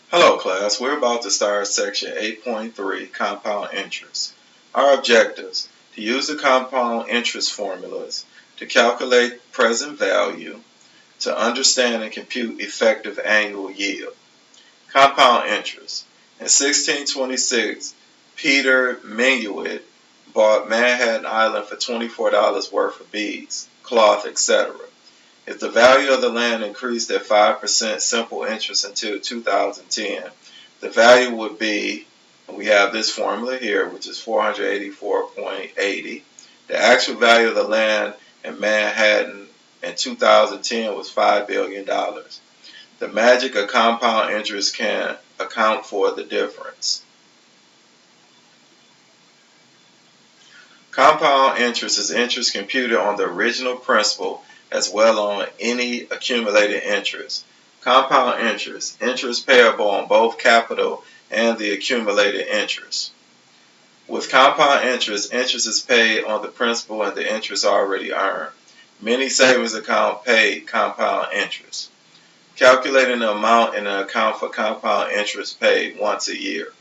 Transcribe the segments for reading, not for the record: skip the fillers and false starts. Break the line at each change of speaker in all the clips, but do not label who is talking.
Hello class, we're about to start section 8.3, compound interest. Our objectives: to use the compound interest formulas to calculate present value, to understand and compute effective annual yield. Compound interest. In 1626, Peter Minuit bought Manhattan Island for $24 worth of beads, cloth, etc. If the value of the land increased at 5% simple interest until 2010, the value would be, we have this formula here, which is 484.80. The actual value of the land in Manhattan in 2010 was $5 billion. The magic of compound interest can account for the difference. Compound interest is interest computed on the original principal as well on any accumulated interest. Compound interest, interest payable on both capital and the accumulated interest. With compound interest, interest is paid on the principal and the interest already earned. Many savings accounts pay compound interest. Calculating the amount in an account for compound interest paid once a year.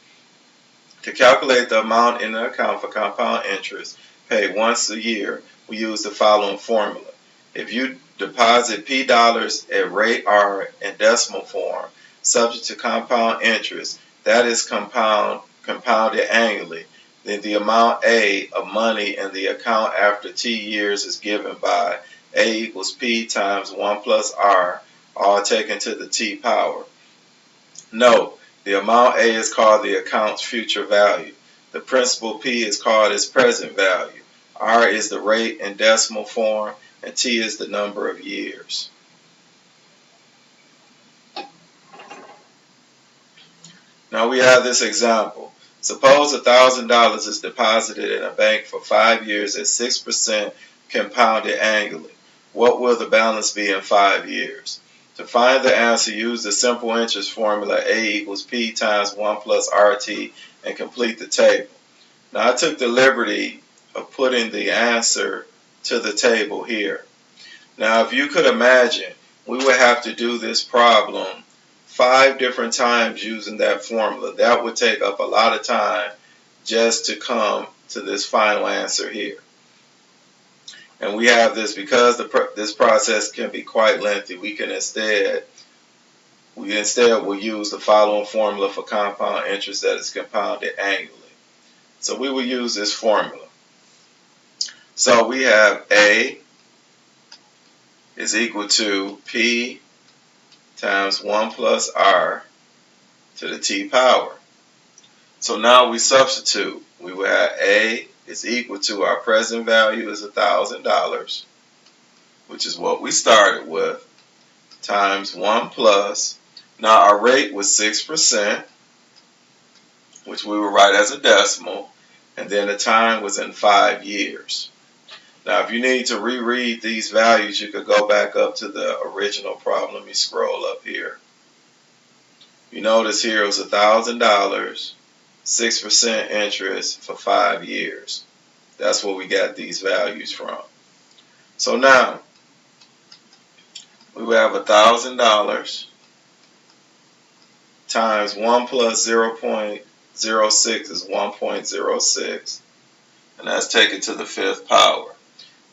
To calculate the amount in an account for compound interest paid once a year, we use the following formula. If you deposit P dollars at rate R in decimal form, subject to compound interest, that is compounded annually, then the amount A of money in the account after T years is given by A equals P times 1 plus R, all taken to the T power. Note, the amount A is called the account's future value. The principal P is called its present value. R is the rate in decimal form, and T is the number of years. Now we have this example. Suppose $1,000 is deposited in a bank for 5 years at 6% compounded annually. What will the balance be in 5 years? To find the answer, use the simple interest formula A equals P times 1 plus RT and complete the table. Now I took the liberty of putting the answer to the table here. Now if you could imagine, we would have to do this problem 5 different times using that formula. That would take up a lot of time just to come to this final answer here. And we have this because this process can be quite lengthy. We instead will use the following formula for compound interest that is compounded annually. So we will use this formula. So we have A is equal to P times 1 plus R to the T power. So now we substitute. We will have A is equal to our present value is $1,000, which is what we started with, times 1 plus. Now our rate was 6%, which we will write as a decimal, and then the time was in 5 years. Now if you need to reread these values, you could go back up to the original problem. Let me scroll up here. You notice here it was $1,000, 6% interest for 5 years. That's where we got these values from. So now we will have $1,000 times 1 plus 0.06 is 1.06, and that's taken to the 5th power.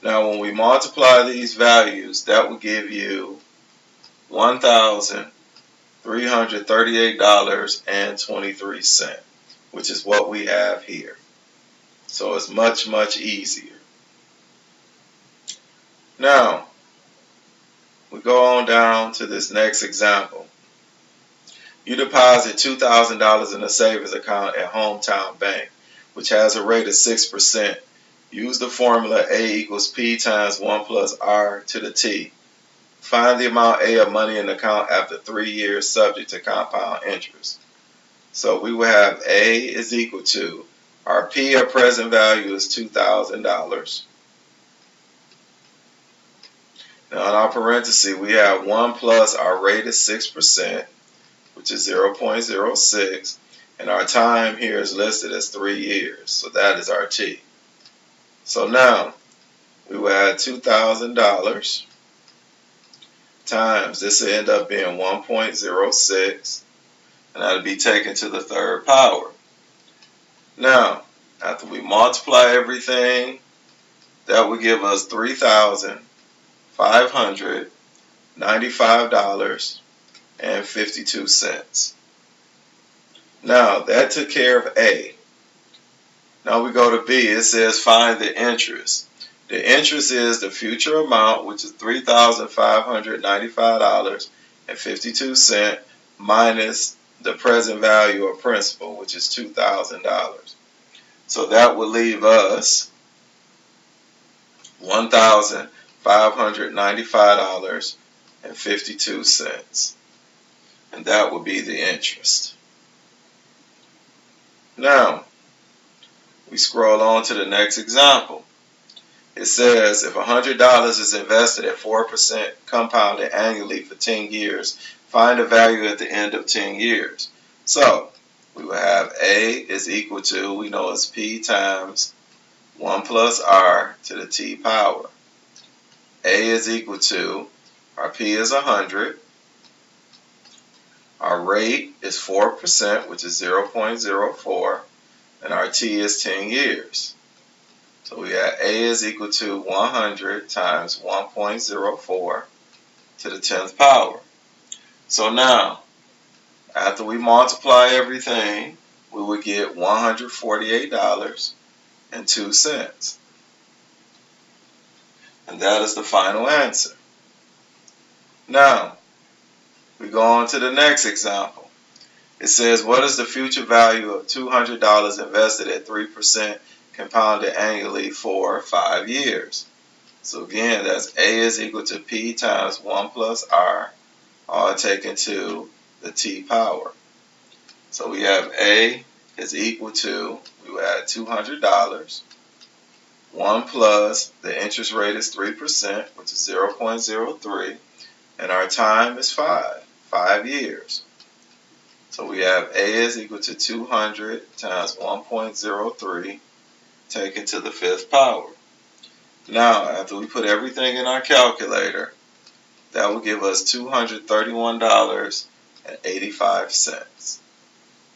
Now when we multiply these values, that will give you $1,338.23, which is what we have here. So it's much, much easier. Now, we go on down to this next example. You deposit $2,000 in a savings account at Hometown Bank, which has a rate of 6%. Use the formula A equals P times 1 plus R to the T. Find the amount A of money in the account after 3 years subject to compound interest. So we will have A is equal to, our P or present value is $2,000. Now in our parenthesis, we have 1 plus our rate is 6%, which is 0.06, and our time here is listed as 3 years. So that is our T. So now we will add $2,000 times, this will end up being 1.06 and that'll be taken to the third power. Now, after we multiply everything, that will give us $3,595.52. Now, that took care of A. Now we go to B. It says find the interest. The interest is the future amount, which is $3,595.52, minus the present value of principal, which is $2,000. So that would leave us $1,595.52, and that would be the interest. Now, we scroll on to the next example. It says if $100 is invested at 4% compounded annually for 10 years, find the value at the end of 10 years. So, we will have A is equal to, we know it's P times 1 plus R to the T power. A is equal to, our P is 100, our rate is 4%, which is 0.04, and our T is 10 years. So we have A is equal to 100 times 1.04 to the 10th power. So now, after we multiply everything, we would get $148.02. And that is the final answer. Now, we go on to the next example. It says, what is the future value of $200 invested at 3% compounded annually for 5 years? So again, that's A is equal to P times 1 plus R, all taken to the T power. So we have A is equal to, we will add $200, 1 plus, the interest rate is 3%, which is 0.03, and our time is 5 years. So we have A is equal to 200 times 1.03 taken to the 5th power. Now, after we put everything in our calculator, that will give us $231.85.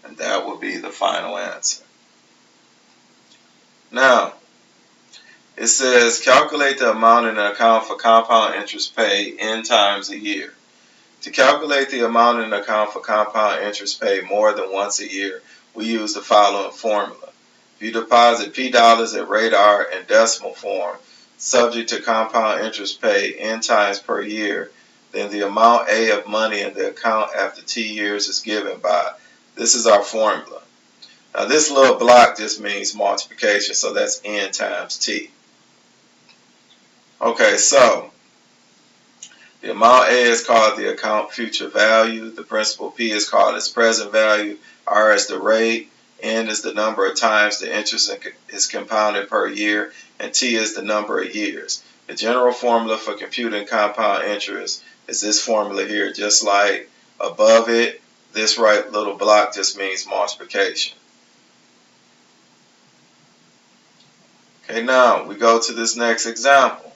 And that will be the final answer. Now, it says calculate the amount in an account for compound interest paid n times a year. To calculate the amount in an account for compound interest paid more than once a year, we use the following formula. If you deposit P dollars at rate R in decimal form, subject to compound interest paid n times per year, then the amount A of money in the account after T years is given by. This is our formula. Now this little block just means multiplication, so that's n times T. Okay, so the amount A is called the account future value. The principal P is called its present value. R is the rate. N is the number of times the interest is compounded per year. And T is the number of years. The general formula for computing compound interest is this formula here, just like above it. This right little block just means multiplication. Okay, now we go to this next example.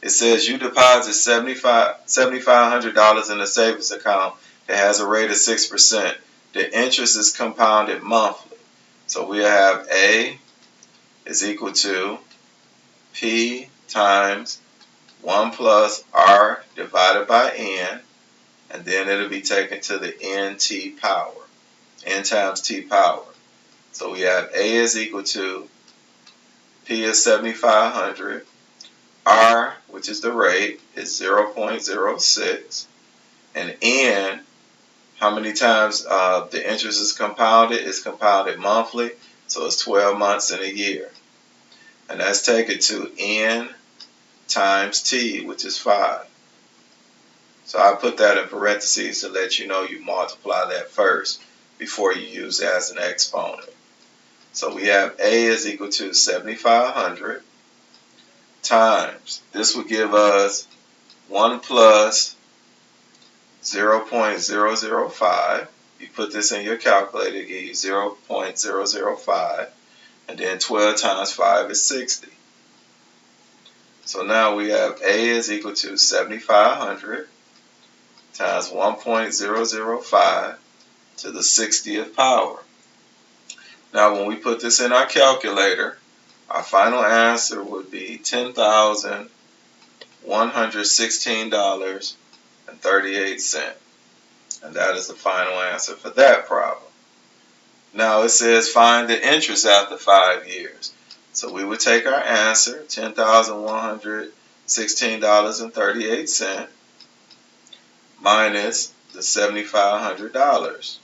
It says you deposit $7,500 in a savings account that has a rate of 6%. The interest is compounded monthly. So we have A is equal to P times 1 plus R divided by N, and then it'll be taken to the NT power, N times T power. So we have A is equal to P is 7,500. R, which is the rate, is 0.06, and N, how many times the interest is compounded monthly, so it's 12 months in a year. And that's taken to N times T, which is 5. So I put that in parentheses to let you know you multiply that first before you use it as an exponent. So we have A is equal to 7,500 times, this would give us 1 plus 0.005. You put this in your calculator, it gives you 0.005, and then 12 times 5 is 60. So now we have A is equal to 7,500 times 1.005 to the 60th power. Now when we put this in our calculator, our final answer would be $10,116.38. And that is the final answer for that problem. Now it says find the interest after 5 years. So we would take our answer, $10,116.38, minus the $7,500.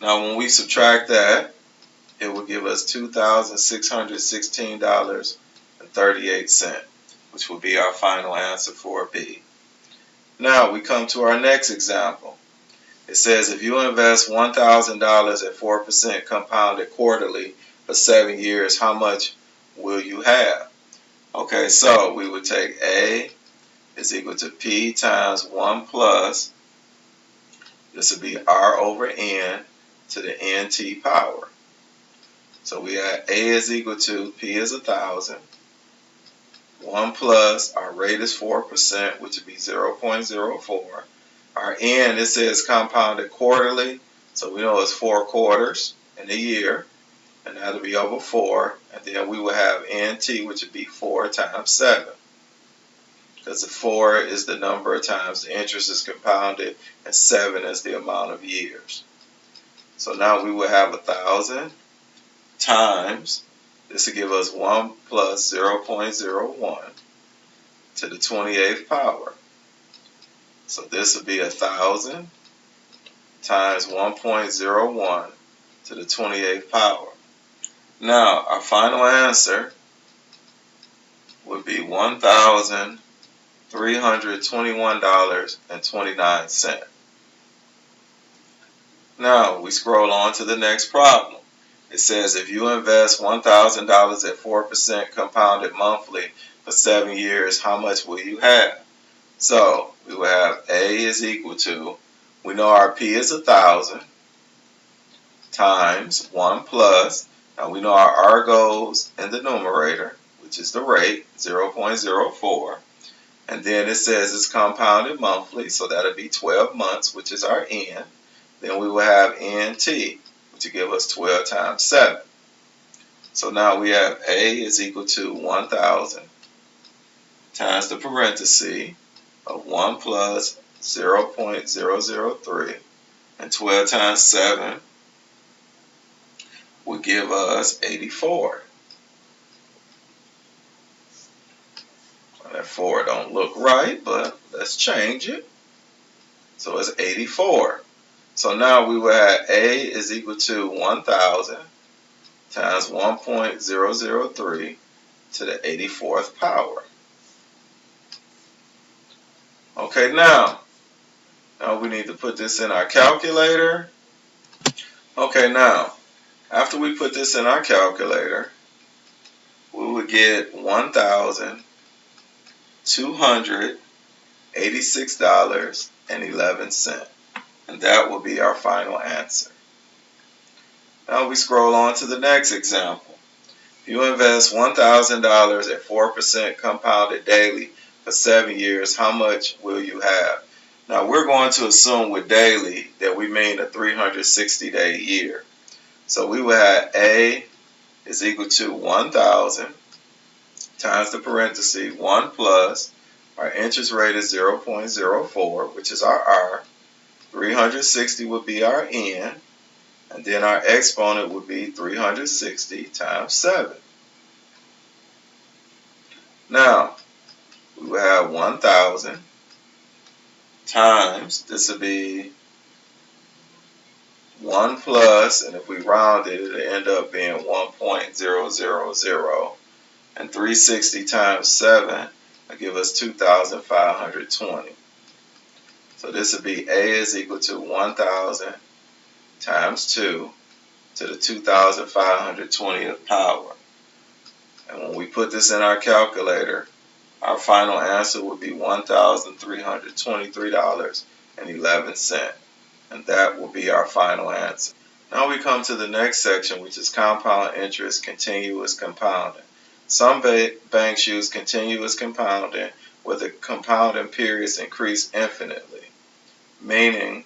Now when we subtract that, it will give us $2,616.38, which will be our final answer for B. Now we come to our next example. It says if you invest $1,000 at 4% compounded quarterly for 7 years, how much will you have? Okay, so we would take A is equal to P times 1 plus, this would be R over N to the NT power. So we have A is equal to, P is 1,000, 1 plus, our rate is 4%, which would be 0.04. Our N, it says compounded quarterly, so we know it's 4 quarters in a year, and that'll be over 4. And then we will have NT, which would be 4 times 7. Because the 4 is the number of times the interest is compounded, and 7 is the amount of years. So now we will have 1,000 times, this will give us 1 plus 0.01 to the 28th power. So this would be 1,000 times 1.01 to the 28th power. Now our final answer would be $1,321.29. Now we scroll on to the next problem. It says if you invest $1,000 at 4% compounded monthly for 7 years, how much will you have? So we will have A is equal to, we know our P is 1,000 times 1 plus, now we know our R goes in the numerator, which is the rate, 0.04. And then it says it's compounded monthly, so that'll be 12 months, which is our N. Then we will have NT, which will give us 12 times 7. So now we have A is equal to 1,000 times the parenthesis of 1 plus 0.003, and 12 times 7 will give us 84. That 4 don't look right, but let's change it. So it's 84. So now we will have A is equal to 1,000 times 1.003 to the 84th power. Okay, now we need to put this in our calculator. Okay, now after we put this in our calculator, we would get $1,286.11, and that will be our final answer. Now we scroll on to the next example. If you invest $1,000 at 4% compounded daily for 7 years, how much will you have? Now we're going to assume with daily that we mean a 360-day year. So we will have A is equal to 1,000 times the parenthesis 1 plus, our interest rate is 0.04, which is our R. 360 would be our N, and then our exponent would be 360 times 7. Now we will have 1,000 times, this would be 1 plus, and if we round it, it'll end up being 1.000, and 360 times 7 will give us 2,520. So this would be A is equal to 1,000 times 2 to the 2,520th power. And when we put this in our calculator, our final answer would be $1,323.11. And that will be our final answer. Now we come to the next section, which is compound interest, continuous compounding. Some banks use continuous compounding where the compounding periods increase infinitely, meaning